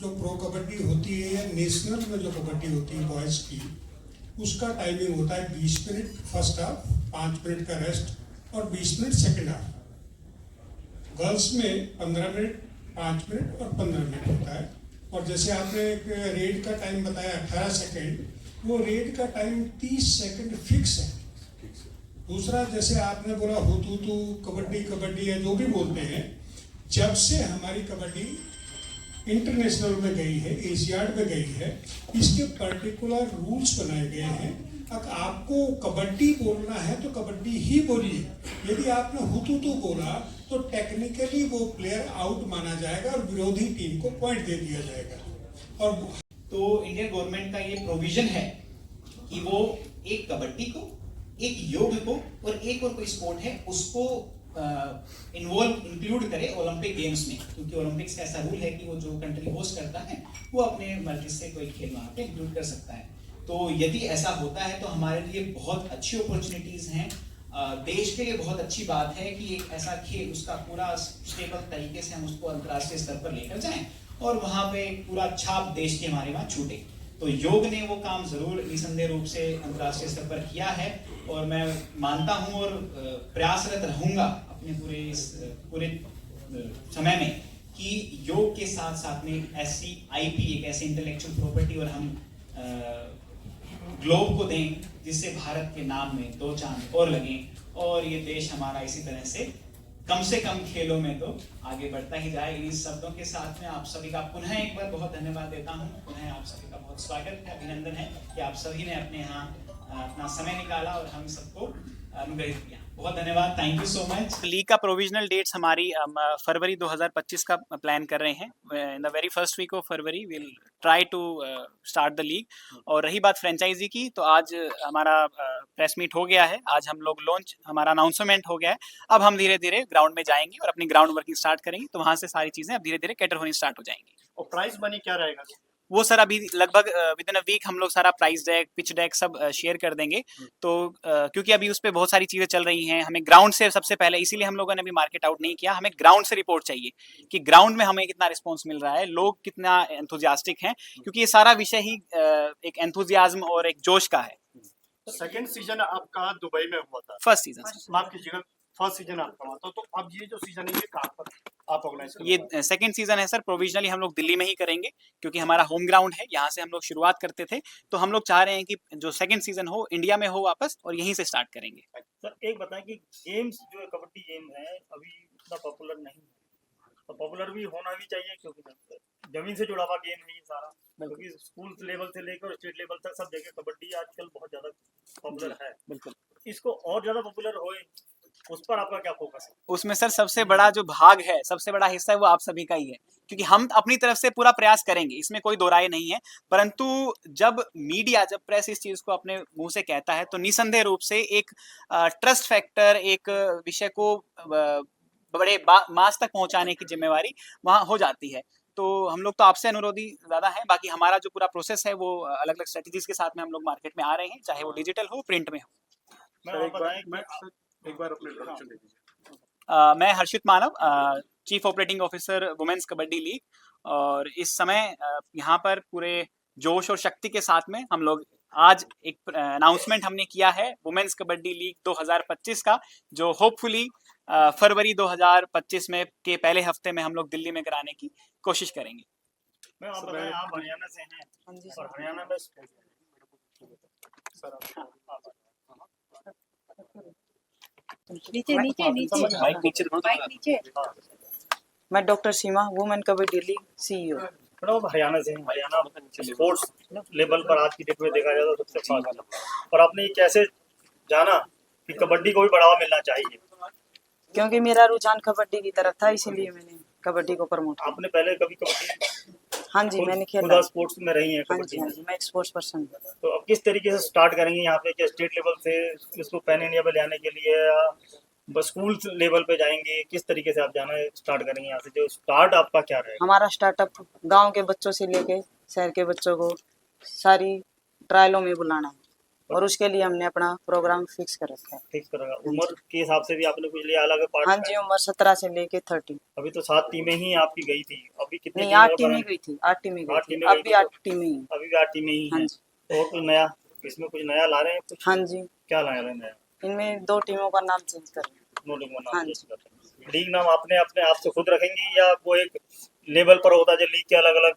जो प्रो कबड्डी होती है या नेशनल में जो कबड्डी होती है बॉयज़ की, उसका टाइमिंग होता है 20 मिनट फर्स्ट हाफ, 5 मिनट का रेस्ट और 20 मिनट सेकेंड हाफ। गर्ल्स में 15 मिनट, 5 मिनट और 15 मिनट होता है। और जैसे आपने एक रेड का टाइम बताया 18 सेकेंड, वो रेड का टाइम 30 सेकेंड फिक्स है। दूसरा, जैसे आपने बोला हुतू कबड्डी कबड्डी है, जो भी बोलते हैं, जब से हमारी कबड्डी इंटरनेशनल में गई है, एशियाड में गई है, इसके पर्टिकुलर रूल्स बनाए गए हैं। अगर आपको कबड्डी बोलना है तो कबड्डी ही बोलिए। यदि आपने हुतू बोला तो टेक्निकली वो प्लेयर आउट माना जाएगा और विरोधी टीम को पॉइंट दे दिया जाएगा। और तो इंडियन गवर्नमेंट का ये प्रोविजन है कि वो एक कबड्डी को, एक योग को और एक और कोई स्पोर्ट है उसको इंक्लूड करे ओलंपिक गेम्स में, क्योंकि ओलंपिक्स का ऐसा रूल है कि वो जो कंट्री होस्ट करता है वो अपने मर्जी से कोई खेल वहाँ पे इंक्लूड कर सकता है। तो यदि ऐसा होता है तो हमारे लिए बहुत अच्छी अपॉर्चुनिटीज हैं। देश के लिए बहुत अच्छी बात है कि एक ऐसा खेल, उसका पूरा स्टेबल तरीके से हम उसको अंतर्राष्ट्रीय स्तर पर लेकर जाएं और वहाँ पे पूरा छाप देश के हमारे वहाँ छूटे। तो योग ने वो काम जरूर निसंदेह रूप से अंतर्राष्ट्रीय स्तर पर किया है और मैं मानता हूँ और प्रयासरत रहूंगा अपने पूरे समय में कि योग के साथ साथ में ऐसी आईपी, एक ऐसी इंटेलेक्चुअल प्रॉपर्टी और हम ग्लोब को दें जिससे भारत के नाम में 2 चांद और लगें और ये देश हमारा इसी तरह से कम खेलों में तो आगे बढ़ता ही जाए। इन शब्दों के साथ में आप सभी का पुनः एक बार बहुत धन्यवाद देता हूं। पुनः आप सभी का बहुत स्वागत है, अभिनंदन है कि आप सभी ने अपने यहाँ अपना समय निकाला और हम सबको अनुग्रहित किया। बहुत धन्यवाद, thank you so much. League का प्रोविजनल डेट्स हमारी फरवरी 2025 का प्लान कर रहे हैं। In the very first week of February will try to start the league. और रही बात फ्रेंचाइजी की, तो आज हमारा प्रेस मीट हो गया है, आज हम लोग लॉन्च, हमारा अनाउंसमेंट हो गया है। अब हम धीरे धीरे ग्राउंड में जाएंगे और अपनी ग्राउंड वर्किंग स्टार्ट करेंगे, तो वहाँ से सारी चीज़ें अब धीरे धीरे कैटर होनी स्टार्ट हो जाएंगी। और प्राइस मनी क्या रहेगा? वो सर अभी लगभग विद इन अ वीक हम लोग सारा प्राइस डेक, पिच डेक सब शेयर कर देंगे। तो क्योंकि अभी उस पर बहुत सारी चीज़ें चल रही हैं, हमें ग्राउंड से सबसे पहले, इसीलिए हम लोगों ने अभी मार्केट आउट नहीं किया, हमें ग्राउंड से रिपोर्ट चाहिए कि ग्राउंड में हमें कितना रिस्पॉन्स मिल रहा है, लोग कितना एंथुजियास्टिक हैं, क्योंकि ये सारा विषय ही एक एंथुजियाज्म और एक जोश का है। सेकंड सीजन आपका दुबई में हुआ था। फर्स्ट सीजन, माफ कीजिएगा, फर्स्ट सीजन आपका हुआ था। तो अब ये जो सीजन है ये कहाँ पर आप ऑर्गेनाइज कर? ये सेकंड सीजन है सर। प्रोविजनली हम लोग दिल्ली में ही करेंगे क्योंकि हमारा होम ग्राउंड है, यहाँ से हम लोग शुरुआत करते थे। तो हम लोग चाह रहे हैं कि जो सेकंड सीजन हो इंडिया में हो वापस, और यहीं से स्टार्ट करेंगे। सर एक बताएं कि गेम्स जो कबड्डी गेम है अभी उतना पॉपुलर नहीं है, तो पॉपुलर भी होना भी चाहिए क्योंकि जमीन से जुड़ा हुआ गेम है ये सारा। क्योंकि स्कूल लेवल से लेकर स्टेट लेवल तक सब जगह कबड्डी आजकल बहुत ज्यादा पॉपुलर है। बिल्कुल, इसको और ज्यादा पॉपुलर होए उस पर आपका क्या फोकस है? उसमें सर सबसे बड़ा जो भाग है, सबसे बड़ा हिस्सा है वो आप सभी का ही है, क्योंकि हम अपनी तरफ से पूरा प्रयास करेंगे, इसमें कोई दो राय नहीं है। परंतु जब मीडिया, जब प्रेस इस चीज को अपने मुंह से कहता है तो निसंदेह रूप से एक ट्रस्ट फैक्टर, एक विषय को बड़े मास तक पहुंचाने की जिम्मेवारी वहां हो जाती है। तो हम लोग तो आपसे अनुरोधी ज्यादा है, बाकी हमारा जो पूरा प्रोसेस है वो अलग अलग स्ट्रेटेजीज के साथ में हम लोग मार्केट में आ रहे हैं, चाहे वो डिजिटल हो, प्रिंट में हो। एक बार अपने इंट्रोडक्शन दे दीजिए। मैं Harshit Manav, chief operating officer women's kabaddi league, और इस समय यहाँ पर पूरे जोश और शक्ति के साथ में हम लोग आज एक अनाउंसमेंट हमने किया है वुमेन्स कबड्डी लीग 2025 का, जो होपफुली फरवरी 2025 में के पहले हफ्ते में हम लोग दिल्ली में कराने की कोशिश करेंगे। मैं आप बताएं, आप हरियाणा से हैं और हरियाणा में नीचे नीचे नीचे माइक नीचे। मैं doctor Seema, women kabaddi league CEO. Madam Haryana से हैं। हरियाणा स्पोर्ट्स लेवल पर आज की डेट में देखा जाए तो सबसे फास्ट है, और आपने ये कैसे जाना कि कबड्डी को भी बढ़ावा मिलना चाहिए? क्योंकि मेरा रुझान कबड्डी की तरफ था, इसीलिए मैंने कबड्डी को प्रमोट किया। आपने पहले कभी कबड्डी? हाँ जी, मैंने खेला। खुदा स्पोर्ट्स में रही है हाँ कबड्डी? जी हाँ जी, मैं एक स्पोर्ट्स पर्सन हूँ। तो अब किस तरीके से स्टार्ट करेंगे यहाँ पे, क्या स्टेट लेवल से इसको पैन इंडिया पे ले आने के लिए, या बस स्कूल लेवल पे जाएंगे? किस तरीके से आप जाना स्टार्ट करेंगे यहाँ से? जो स्टार्ट आपका क्या रहेगा? हमारा स्टार्टअप गांव के बच्चों से लेके शहर के बच्चों को सारी ट्रायलों में बुलाना है। और उसके लिए हमने अपना प्रोग्राम फिक्स कर रखा है। फिक्स करेगा। उम्र के हिसाब से भी आपने कुछ लिया अलग पार्ट? हाँ जी, उम्र 17 से लेके 30। अभी तो 7 टीमें ही आपकी गई थी, अभी कितनी नहीं, टीमें 8 और टीमें बनानी? गई थी, 8 टीमें गई 8 थी, टीमें अब गई भी थी, 8 टीमें ही हैं। अभी भी 8 टीमें ही हाँ हैं। जी। तो और कुछ नया, इसमें कुछ नया ला रहे हैं कुछ? हाँ जी, क्या ला रहे हैं नया? इनमें 2 टीमों का नाम चेंज कर रहे हैं। नो लीग हाँ नाम जी। चेंज कर रहे हैं। लीग नाम आपने अपने आप से खुद रखेंगी या वो एक लेवल पर होता है जो लीग के अलग अलग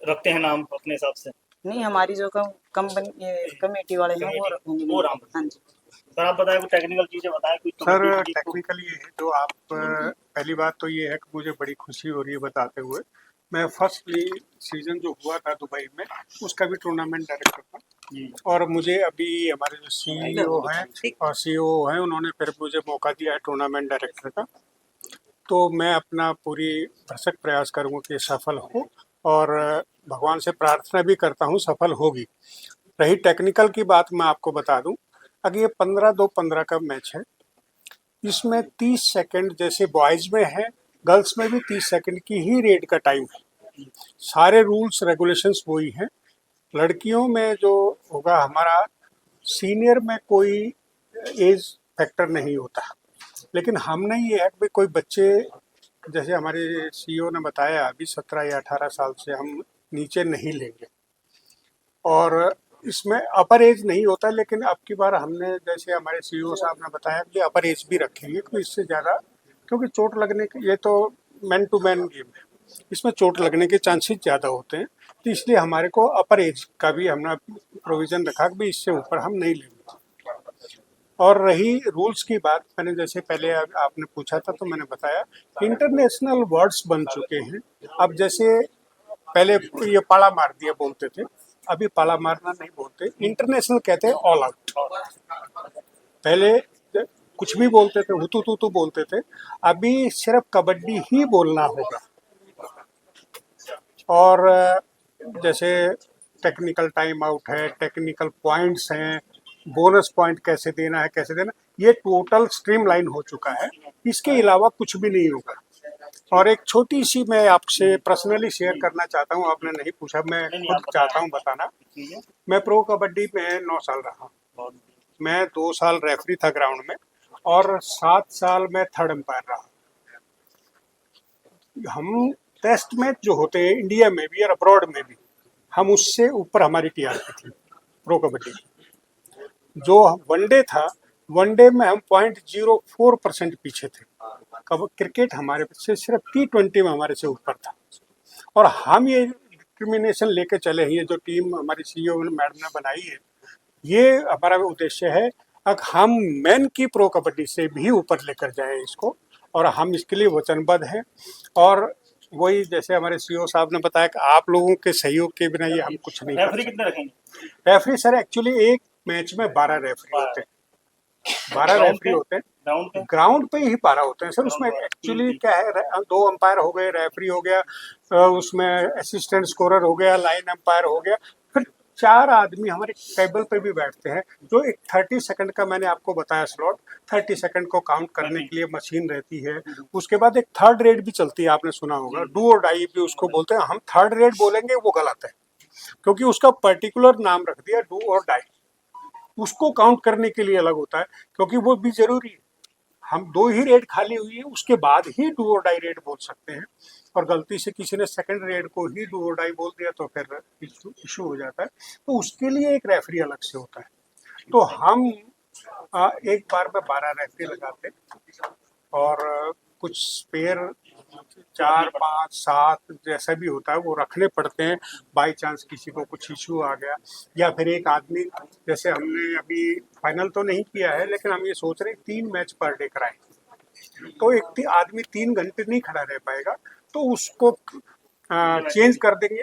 रखते हैं नाम अपने हिसाब से? नहीं, हमारी जो कंपनी कमेटी वाले हैं वो रखेंगे। वो नाम। हाँ जी। सर आप बताएं कुछ टेक्निकल चीजें बताएं कुछ सर कबड्डी की को- टेक्निकल ये है जो आप पहली बात तो ये है कि मुझे बड़ी खुशी हो रही है बताते हुए। मैं फर्स्ट लीग सीजन जो हुआ था दुबई में उसका भी टूर्नामेंट डायरेक्टर था जी। और मुझे अभी हमारे जो सीईओ हैं और सीईओ हैं उन्होंने फिर मुझे मौका दिया है टूर्नामेंट डायरेक्टर का। तो मैं अपना पूरी भरसक प्रयास करूँगा कि सफल हो और भगवान से प्रार्थना भी करता हूँ सफल होगी। रही टेक्निकल की बात मैं आपको बता दूं, अगर ये 15-2-15 का मैच है, इसमें 30 सेकंड जैसे बॉयज़ में है, गर्ल्स में भी 30 सेकंड की ही रेड का टाइम है। सारे रूल्स रेगुलेशंस वही हैं। लड़कियों में जो होगा हमारा सीनियर में कोई एज फैक्टर नहीं होता, लेकिन हमने ये है कि कोई बच्चे जैसे हमारे सीईओ ने बताया अभी 17 या 18 साल से हम नीचे नहीं लेंगे और इसमें अपर एज नहीं होता, लेकिन अब की बार हमने जैसे हमारे सीईओ साहब ने बताया कि अपर एज भी रखेंगे तो इससे ज़्यादा, क्योंकि चोट लगने के ये तो मैन टू मैन गेम है, इसमें चोट लगने के चांसेस ज़्यादा होते हैं, तो इसलिए हमारे को अपर एज का भी हमने प्रोविज़न रखा कि इससे ऊपर हम नहीं लेंगे। और रही रूल्स की बात, मैंने जैसे पहले आपने पूछा था तो मैंने बताया इंटरनेशनल वर्ड्स बन चुके हैं। अब जैसे पहले ये पाला मार दिया बोलते थे, अभी पाला मारना नहीं बोलते, इंटरनेशनल कहते हैं ऑल आउट। पहले कुछ भी बोलते थे, हुतू तू तू बोलते थे, अभी सिर्फ कबड्डी ही बोलना होगा। और जैसे टेक्निकल टाइम आउट है, टेक्निकल पॉइंट्स हैं, बोनस पॉइंट कैसे देना है कैसे देना, ये टोटल स्ट्रीमलाइन हो चुका है। इसके अलावा कुछ भी नहीं होगा। और एक छोटी सी मैं आपसे पर्सनली शेयर करना चाहता हूँ, आपने नहीं पूछा, मैं खुद चाहता हूँ बताना। मैं प्रो कबड्डी में 9 साल रहा, मैं 2 साल रेफरी था ग्राउंड में और 7 साल मैं थर्ड एम्पायर रहा। हम टेस्ट मैच जो होते हैं इंडिया में भी और अब्रॉड में भी, हम उससे ऊपर हमारी टीआरपी थी प्रो कबड्डी। जो वनडे था, वनडे में हम 0.04% पीछे थे। कब क्रिकेट हमारे से सिर्फ T20 में हमारे से ऊपर था और हम ये डिटर्मिनेशन लेके चले हैं। ये जो टीम हमारी सीईओ मैडम ने बनाई है, ये हमारा उद्देश्य है अब हम मेन की प्रो कबड्डी से भी ऊपर लेकर जाएं इसको, और हम इसके लिए वचनबद्ध हैं। और वही जैसे हमारे सीईओ साहब ने बताया कि आप लोगों के सहयोग के बिना ये हम कुछ नहीं कर रेफरी सकते। कितने रखेंगे? रेफरी सर एक्चुअली एक मैच में 12 रेफरी होते हैं, 12 रेफरी होते हैं। ग्राउंड पे? ग्राउंड पे ही 12 होते हैं सर। उसमें एक्चुअली क्या है, 2 अंपायर हो गए, रेफरी हो गया, उसमें असिस्टेंट स्कोरर हो गया, लाइन अंपायर हो गया, फिर 4 आदमी हमारे टेबल पे भी बैठते हैं। जो एक 30 सेकंड का मैंने आपको बताया स्लॉट, 30 सेकंड को काउंट करने के लिए मशीन रहती है। उसके बाद एक थर्ड रेड भी चलती है, आपने सुना होगा, डू और डाई भी उसको बोलते हैं। हम थर्ड रेड बोलेंगे वो गलत है, क्योंकि उसका पर्टिकुलर नाम रख दिया डू और डाई। उसको काउंट करने के लिए अलग होता है, क्योंकि वो भी जरूरी है। हम 2 ही रेड खाली हुई है उसके बाद ही डू और डाई रेड बोल सकते हैं, और गलती से किसी ने सेकंड रेड को ही डू और डाई बोल दिया तो फिर इशू हो जाता है। तो उसके लिए एक रेफरी अलग से होता है। तो हम एक बार में 12 रेफरी लगाते हैं और कुछ स्पेयर 4, 5, 7 जैसा भी होता है वो रखने पड़ते हैं। बाई चांस किसी को कुछ इशू आ गया, या फिर एक आदमी, जैसे हमने अभी फाइनल तो नहीं किया है लेकिन हम ये सोच रहे हैं 3 मैच पर डे कराएं, तो एक आदमी 3 घंटे नहीं खड़ा रह पाएगा, तो उसको चेंज कर देंगे।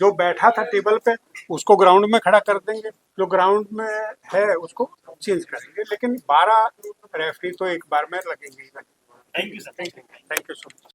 जो बैठा था टेबल पे उसको ग्राउंड में खड़ा कर देंगे, जो ग्राउंड में है उसको चेंज करेंगे, लेकिन 12 रेफरी तो एक बार में लगेंगे ही। Thank you sir. Thank you so much.